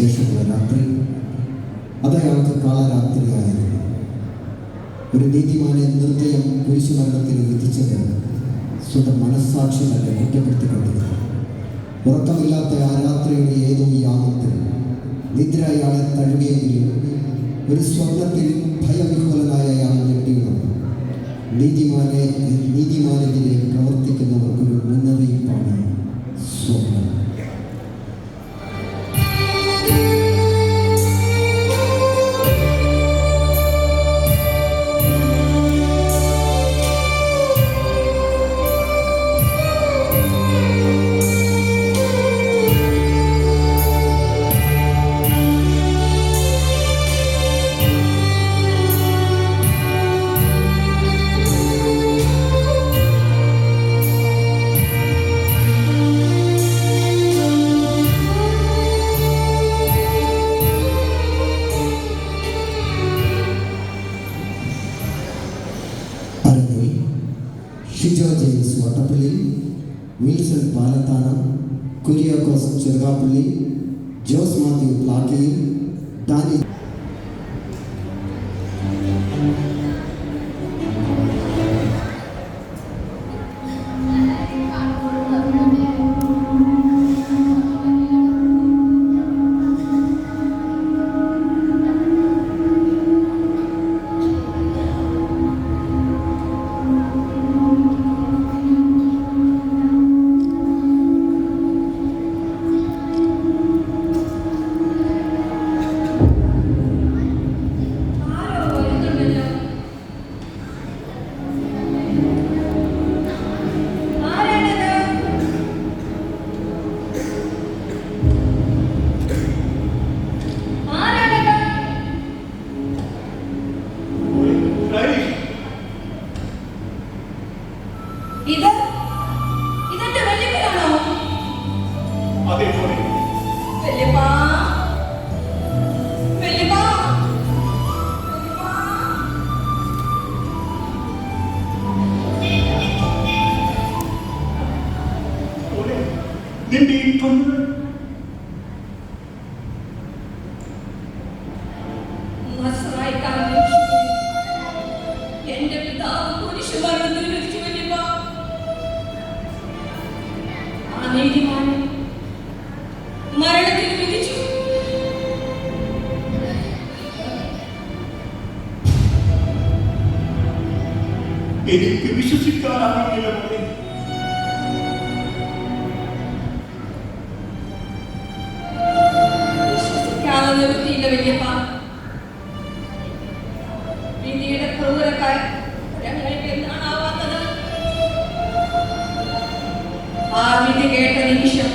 ശേഷമുള്ള രാത്രി അത് അയാൾക്ക് കാളരാത്രിയായിരുന്നു. ഒരു നീതിമാനെ നിർദ്ദയം കുരിശുമരണത്തിന് വിധിച്ചത് സ്വന്തം മനസ്സാക്ഷി തന്നെ കുറ്റപ്പെടുത്തിക്കൊണ്ടിരുന്നു. ഉറക്കമില്ലാത്ത ആ രാത്രിയുടെ ഏതോ യാമത്തിൽ നിദ്ര അയാളെ തഴുകിയെങ്കിലും ഒരു സ്വപ്നത്തിൽ ഭയവിഹ്വലനായ അയാൾ ഞെട്ടിയുണർന്നു. നീതിമാനെതിരെ പ്രവർത്തിക്കുന്നവർക്കൊരു മുന്നറിയിപ്പാണ് സ്വപ്നം. ഷിജോ ജെയിംസ് വട്ടപ്പള്ളി, വിൽസൺ പാലത്താനം, കുര്യാക്കോസ് ചെറുകാപ്പള്ളി, ജോസ് മാത്യു പ്ലാക്കയിൽ, ഡാനി ഇതെന്റെ വല്യപ്പനാണോ? അതെ മോനെ. വല്യപ്പാ, വല്യപ്പാ, മോനെ, നിന്റെ ഈ കണ്ണുകൾ എന്റെ പിതാവ് കുരിശുമരണത്തിന് വിധിച്ചു. വല്യപ്പാ, ആ നീതിമാനെ മരണത്തിന് വിധിച്ചു. എനിക്ക് വിശ്വസിക്കാനാവില്ല മോനെ. വിശ്വസിക്കാതെ നിർത്തിയില്ല വല്യപ്പാ. വിധിയുടെ ക്രൂരക്കാർ ഞങ്ങൾക്ക് എന്താണാവാത്തത്? ആ വിധി കേട്ട നിമിഷം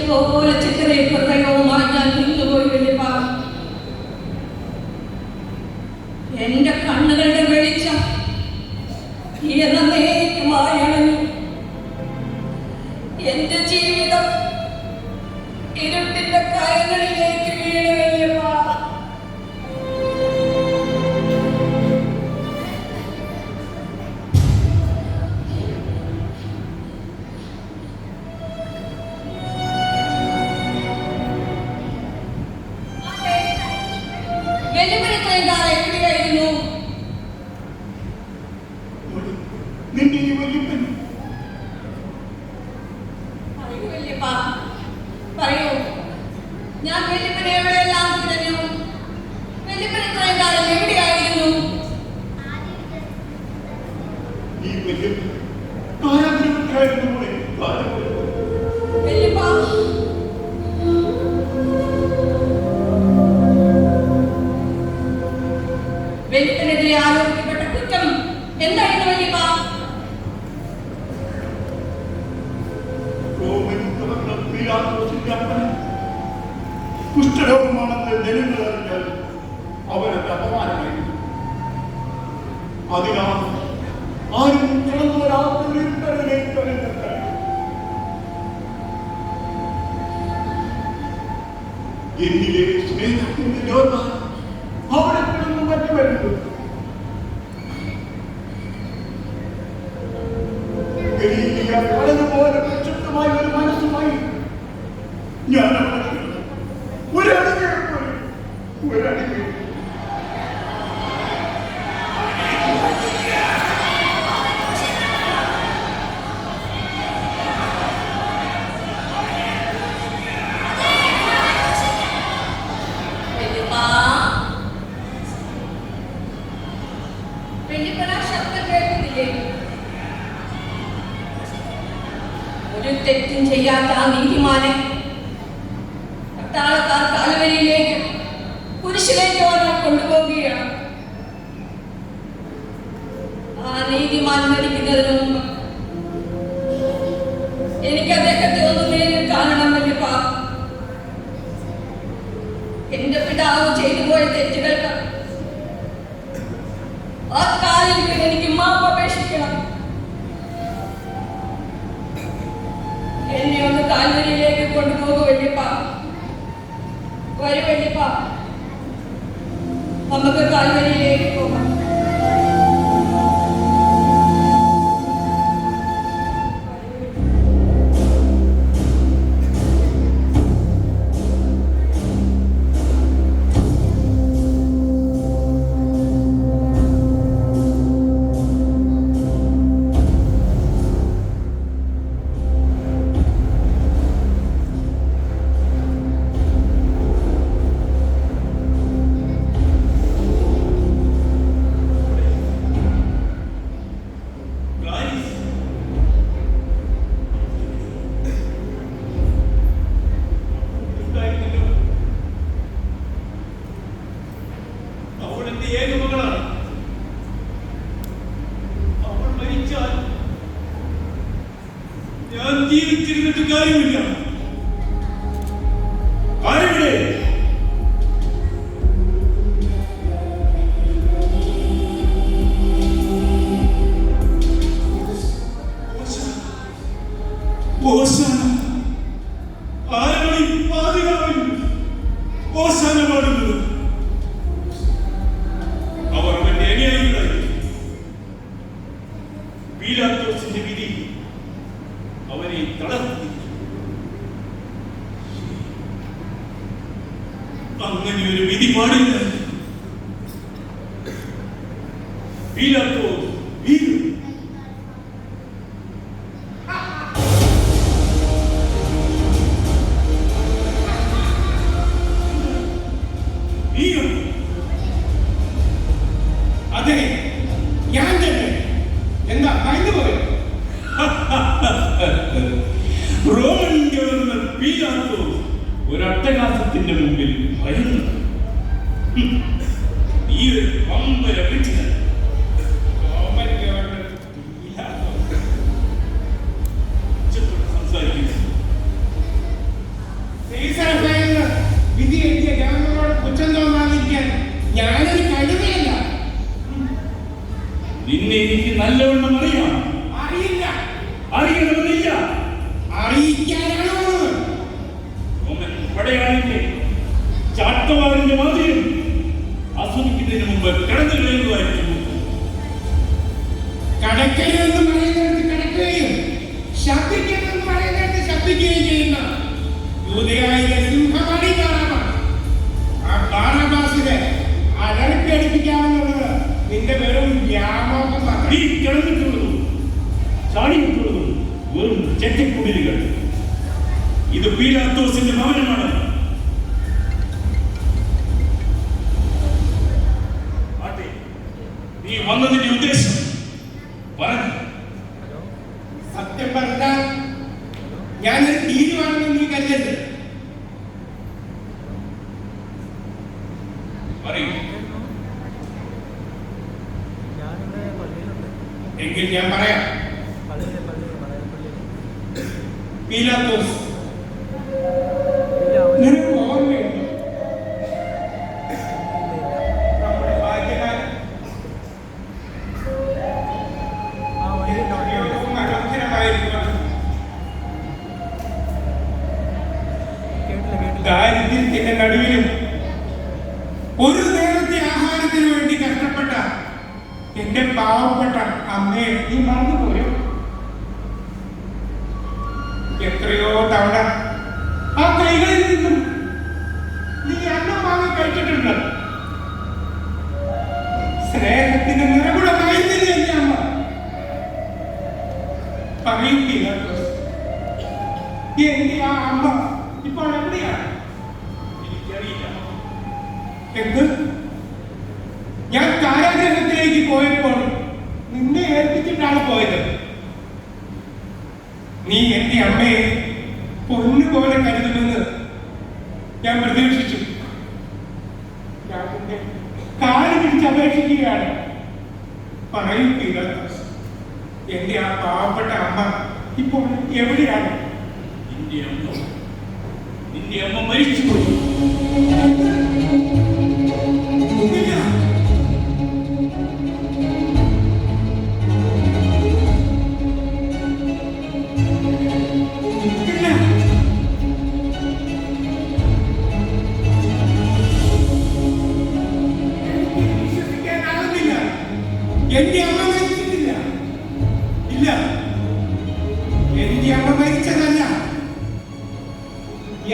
പോലെ ചിത്രയെ ഹൃദയവുമായി ഞാൻ നിന്നുപോയി വല്യപ്പാ. എന്റെ കണ്ണുകളുടെ വെളിച്ചം എന്നേക്കുമായി അണഞ്ഞു. എന്റെ ജീവിതം ഇരുട്ടിന്റെ കയങ്ങളിലേക്ക് വീണു വല്യപ്പാ. എവിടെയായിരുന്നു? നിന്റെ ഈ വല്യപ്പൻ പറയൂ വല്യപ്പാ, പറയൂ. ഞാൻ വല്യപ്പനെ എവിടെയെല്ലാം തിരഞ്ഞു. വല്യപ്പൻ ഇത്രയും കാലം എവിടെയായിരുന്നു? ഈ വല്യപ്പൻ കാരാഗ്രഹത്തിലായിരുന്നു മോനെ. വല്യപ്പാ, വല്യപ്പനെതിരെ ആരോപിക്കപ്പെട്ട കുറ്റം എന്തായിരുന്നു വല്യപ്പാ? കുഷ്ഠരോഗമാണെന്ന് ജനങ്ങൾ അറിഞ്ഞാൽ അവരൊക്കെ അപമാനമായിരുന്നു. അതിനാൽ ആരും തുറന്നു വരാത്ത എന്നിലെ സ്നേഹത്തിന്റെ ജ്യോത അവിടെ കിടന്നു മറ്റു വരുന്നു. പലതുപോലെ പ്രക്ഷുബ്ധമായ ഒരു മനസ്സുമായി ഞാൻ ഒരടിമയെ പോലെ ഒരടിമയെ ഒരു തെറ്റും ചെയ്യാത്ത ആ നീതിമാനെ പട്ടാളക്കാർ കാൽവരിയിലേക്ക് കുരിശിലേക്ക് ഓരോ കൊണ്ടുപോവുകയാണ്. ആ നീതിമാൻ മരിക്കുന്നതിന് മുമ്പ് എനിക്ക് അദ്ദേഹത്തെ ഒന്ന് നേരിൽ കാണണം വല്യപ്പ. എന്റെ പിതാവ് ചെയ്തു പോയ തെറ്റുകൾക്ക് ആ കാലിൽ വീണ് എനിക്ക് മാപ്പ് അപേക്ഷിക്കണം. എന്നെ ഒന്ന് കാൽവരിയിലേക്ക് കൊണ്ടുപോകും വല്യപ്പ. വരും വല്യപ്പ, നമുക്ക് കാൽവരിയിലേക്ക് പോകാം. ജീവിച്ചിരുന്നിട്ട് കാര്യമില്ല. കാര്യമില്ലേ? ആരമണി പാതിരാവിൽ ഓശാന പാടുന്നത്. അവർ അവന്റെ അനുയായികളായി. പീലാത്തോസിന്റെ വിധി അവനെ തളർത്തി. അങ്ങനെ ഒരു വിധി പാടില്ല. പീലാത്തോസ് വീഴും. അതെ, ഞാൻ തന്നെ. എന്താ ഭയന്നുപോയോ? റോമൻ ഗവർണർ പീലാത്തോസ് ഒരട്ടകാസത്തിന്റെ മുമ്പിൽ ഭയന്നു. ഈ ഒരു പമ്പര വീട്ടിൽ റോമൻ ഗവർണർ സംസാരിക്കുന്നു. വിധി എഴുതിയ ഗവർണറോട് കുറ്റം തോന്നാതിരിക്കാൻ ഞാനൊരു കഴിവല്ല. നിന്നെ എനിക്ക് നല്ലവണ്ണം അറിയാം. അറിയില്ല. അറിയണമെന്നില്ല. അറിയിക്കാനാണോ? റോമൻ പടയാളിന്റെ ചാട്ടവാറിന്റെ മാതിരിയും ആസ്വദിക്കുന്നതിന് മുമ്പ് കടന്നു കളയുന്നതായിരുന്നു. കടക്കരുതെന്ന് പറയുന്നിടത്ത് കടക്കുകയും ശബ്ദിക്കരുതെന്ന് പറയുന്നിടത്ത് ശബ്ദിക്കുകയും ചെയ്യുന്ന യൂദയായിലെ സിംഹമണി ബാറാബാസ്. ആ ബാറാബാസിനെ അലർപ്പിയടിപ്പിക്കാമെന്നുള്ളത് നിന്റെ വെറും വ്യാമോഹം മാത്രം. നീ കിടന്നിട്ടുള്ളതും ചാടിയിട്ടുള്ളതും വെറും ചെറ്റക്കുടിലുകൾ. ഇത് പീലാത്തോസിന്റെ ഭവനമാണ്. നീ വന്നതിന്റെ ഉദ്ദേശം പറഞ്ഞു. സത്യം പറഞ്ഞാൽ ഞാനൊരു തീരുമാനമെന്ന് നീ കരുതരുത്. പറയൂ. എങ്കിൽ ഞാൻ പറയാം. പീലാത്തോസ്, നിനക്ക് ഓർമ്മയുണ്ടോ നമ്മുടെ ഭാഗ്യകാലം ദാരിദ്ര്യത്തിന്റെ നടുവിലും ഒരു നേരത്തെ ആഹാരത്തിന് വേണ്ടി കഷ്ടപ്പെട്ട എന്റെ പാവപ്പെട്ട അമ്മയെ നീ മറന്നുപോയോ? എത്രയോ തവണ ആ കൈ അമ്മ ഇപ്പോൾ എവിടെയാണ്? എനിക്കറിയില്ല. എന്ത്? ഞാൻ കാരാഗ്രഹത്തിലേക്ക് പോയപ്പോൾ നിന്നെ ഏൽപ്പിച്ചിട്ടാണ് പോയത്. നീ എന്റെ അമ്മയെ പൊന്നുപോലെ കരുതുമെന്ന് ഞാൻ പ്രതീക്ഷിച്ചു. ഞാൻ നിന്നെ കാല് പിടിച്ച് അപേക്ഷിക്കുകയാണ്. പറയൂ പീലാത്തോസ്, എന്റെ ആ പാവപ്പെട്ട അമ്മ ഇപ്പോൾ എവിടെയാണ്? നിന്റെ അമ്മ മരിച്ചുപോയി. ഇല്ല. ഇല്ല. എനിക്ക് വിശ്വസിക്കാനാകുന്നില്ല. എന്റെ അമ്മ മരിച്ചിട്ടില്ല. ഇല്ല, എന്റെ അമ്മ മരിച്ചതല്ല.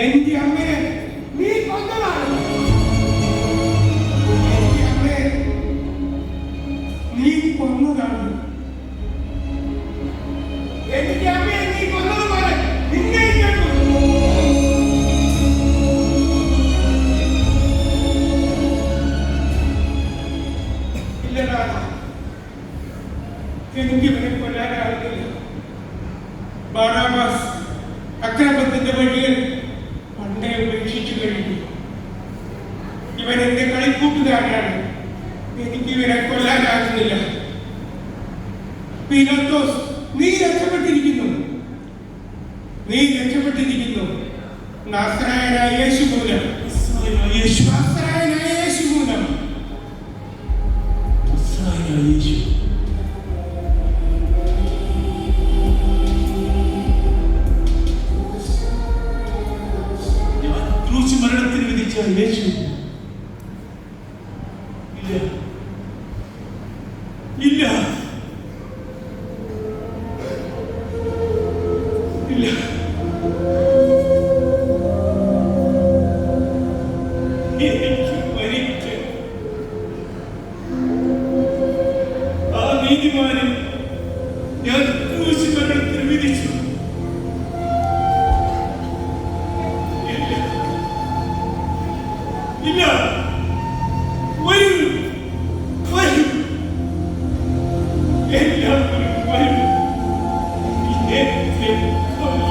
എന്റെ അമ്മയെ നീ കൊന്നതാണ്. എന്റെ അമ്മയെ നീ കൊന്നതാണ്. എന്റെ അമ്മയെ നീ കൊന്നതുപോലെ നിന്നെ ഞാൻ കൊന്നു. ഇല്ലടാ, എനിക്ക് ഇവനെ കൊല്ലാനാകുന്നില്ല. ബാറാബാസ് അക്രമത്തിന്റെ വഴിയിൽ പണ്ടേ ഉപേക്ഷിച്ചു കഴിഞ്ഞു. ഇവൻ എന്റെ കളിക്കൂട്ടുകാരനാണ്. എനിക്ക് ഇവനെ കൊല്ലാനാകുന്നില്ല. പീലാത്തോസ്, നീ രക്ഷപ്പെട്ടിരിക്കുന്നു. നീ രക്ഷപ്പെട്ടിരിക്കുന്നു. നാസറായനായ യേശു മൂലം. നാസറായനായ യേശു മൂലം. മരണത്തിന് വിധിച്ച യേശു. ഇല്ല, ഇല്ല, ഇല്ല. എനിക്ക് മരിച്ച് ആ നീതിമാനെ ഞാൻ ക്രൂശ് മരണത്തിന് വിധിച്ചു. ഇല്ല, വരൂ, വരൂ, എല്ലാവരും വരൂ. എന്നെ കൊല്ലൂ.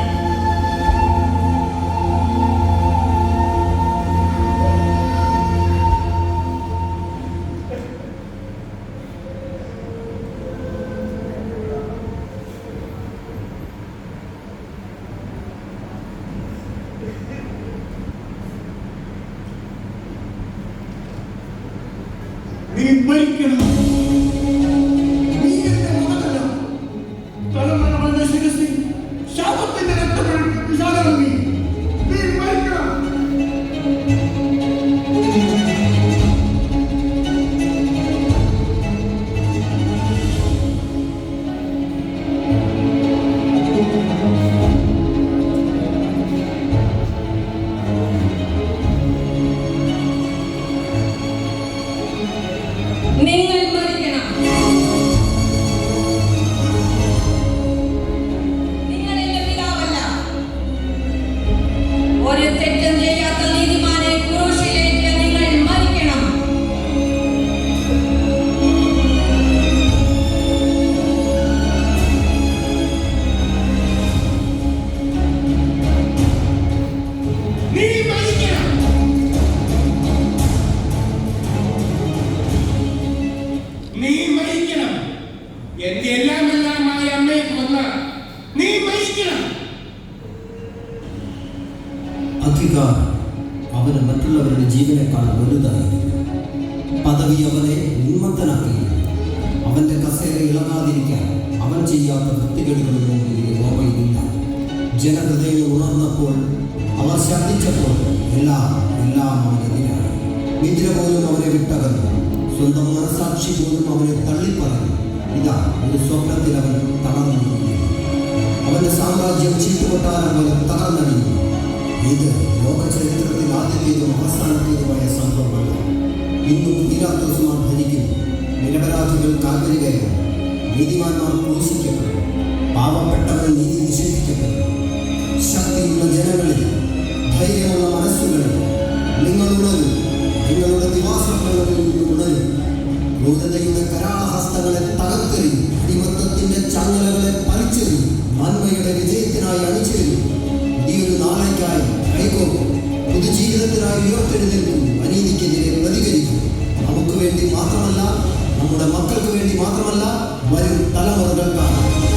നീ മരിക്കണം. നീ എന്റെ മകനല്ല. തലമുറകളുടെ ശിരസിൽ ശാപത്തിന്റെ രക്തങ്ങൾ വിശാലമി. നീ മരിക്കണം. നിങ്ങൾ മരിക്കണം. നിങ്ങൾ എന്റെ പിതാവല്ല. ഒരു തെറ്റും ചെയ്യാത്ത നീതിമാനെ ക്രൂശിലേറ്റ് നിങ്ങൾ മരിക്കണം. നീ മരിക്കണം. നീ മരിക്കണം. എന്റെ എല്ലാമെല്ലാമായ അമ്മയെ കൊന്ന നീ മരിക്കണം. അധികാരം അവന് മറ്റുള്ളവരുടെ ജീവനേക്കാൾ വലുതായിരുന്നു. പദവി അവനെ ഉന്മത്തനാക്കിയിരുന്നു. അവന്റെ കസേര ഇളകാതിരിക്കാൻ അവൻ ചെയ്യാത്ത വൃത്തികേടുകളൊന്നും ഓർമ്മയിലില്ല. ജനഹൃദയം ഉണർന്നപ്പോൾ, അവർ ശബ്ദിച്ചപ്പോൾ എല്ലാം അവനെതിരാണ്. നിദ്ര പോലും അവനെ വിട്ടകന്നു. സ്വന്തം മനസാക്ഷി പോലും അവനെ തള്ളിപ്പറഞ്ഞു. ഇതാ ഒരു സ്വപ്നത്തിൽ അവൻ തളർന്നിരിക്കുന്നു. അവന്റെ സാമ്രാജ്യം ചീട്ടുകൊട്ടാരം പോലെ തകർന്നടിഞ്ഞു. ഇത് ലോക ചരിത്രത്തിൽ ആദ്യത്തേതും അവസാനത്തേതുമായ സംഭവമല്ല. ഇന്നും പീലാത്തോസുമാർ ഭരിക്കുന്നു. നിരപരാധികൾ കാൽവരികയാണ്. നീതിമാന്മാർ ക്രൂശിക്കപ്പെടും. പാവപ്പെട്ടവർ നീതി നിഷേധിക്കപ്പെടും. ശക്തിയുള്ള ജനങ്ങളെ ബന്ധങ്ങളെ തകർത്തെറിയും, അടിമത്തത്തിന്റെ ചങ്ങലകളെ പറിച്ചെറിയും, നന്മയുടെ വിജയത്തിനായി അണിചേരും. പുതിയൊരു നാളേക്കായി കൈകോർക്കും, പുതുജീവിതത്തിനായി ഉയർത്തെഴുന്നേൽക്കും, അനീതിക്കെതിരെ പ്രതികരിക്കും. നമുക്ക് വേണ്ടി മാത്രമല്ല, നമ്മുടെ മക്കൾക്ക് വേണ്ടി മാത്രമല്ല, വരും തലമുറകൾക്കായി.